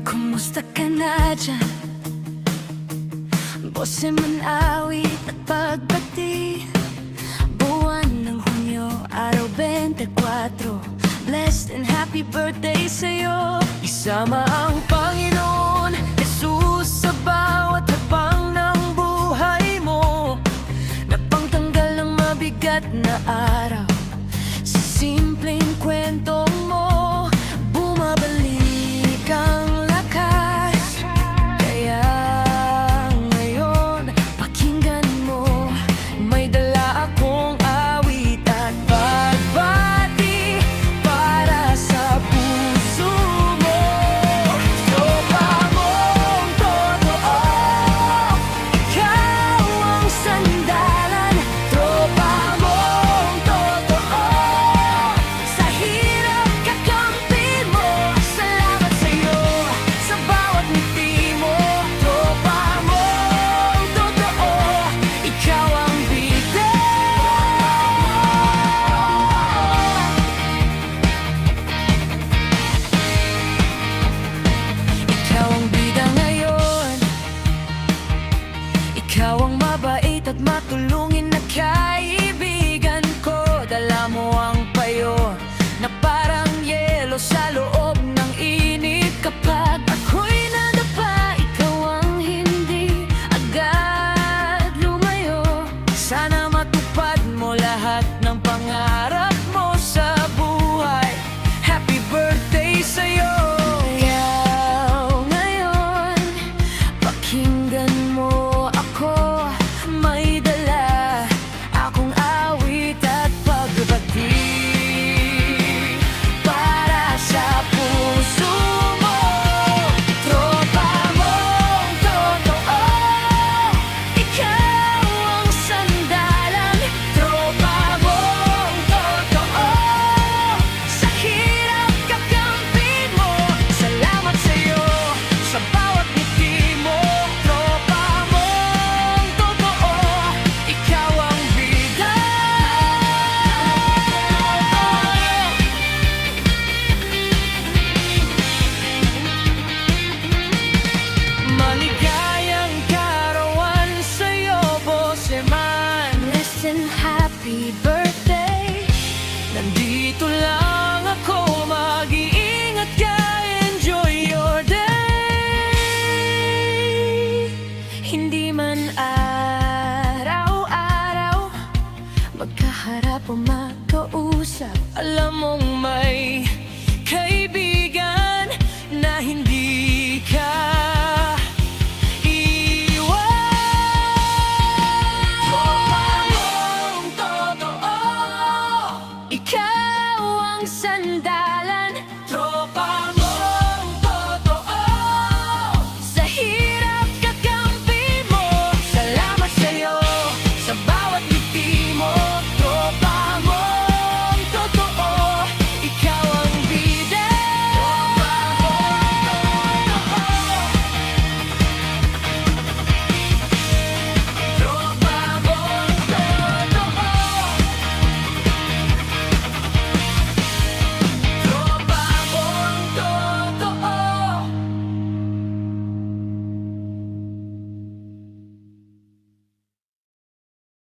Kumusta ka na dyan? Bose man awit at pagbati. Buwan ng Hunyo, araw 24. Blessed and happy birthday sa'yo. Isama ang Panginoon Jesus sa bawat hakbang ng buhay mo, na pangtanggal ng mabigat na araw. Sa simpleng kwento mo, bumabalik ang lakas. Kaya ngayon, pakinggan mo, may dala akong awit at pagbati para sa puso mo. Tropa mong totoo, ikaw ang sandalan. Tropa mong totoo, sa hirap kakampi mo. Salamat sa'yo sa bawat ngiti mo. Tropa mong totoo, ikaw ang bida. Ikaw ang bida ngayon. Ikaw ang mabait at matulungin na kaibigan ko. Dala mo ang payo na parang yelo sa loob ng init. Kapag ako'y nadapa, ikaw ang hindi agad lumayo. Sana matupad mo lahat ng pangarap mo sa buhay. Happy birthday sa'yo. Ikaw ngayon, pakinggan mo ako. May dala akong awit at pagbati para sa puso mo. Tropa mong totoo, ikaw ang sandalan. Tropa mong totoo, sa hirap kakampi mo. Salamat sa'yo sa bawat ngiti mo. Tropa mong totoo, ikaw ang bida. Maligayang karawan sa'yo, Bose man. Blessed and happy birthday. Nandito lang ako, mag-iingat ka. Enjoy your day. Hindi man araw-araw magkaharap o magkausap, alam mong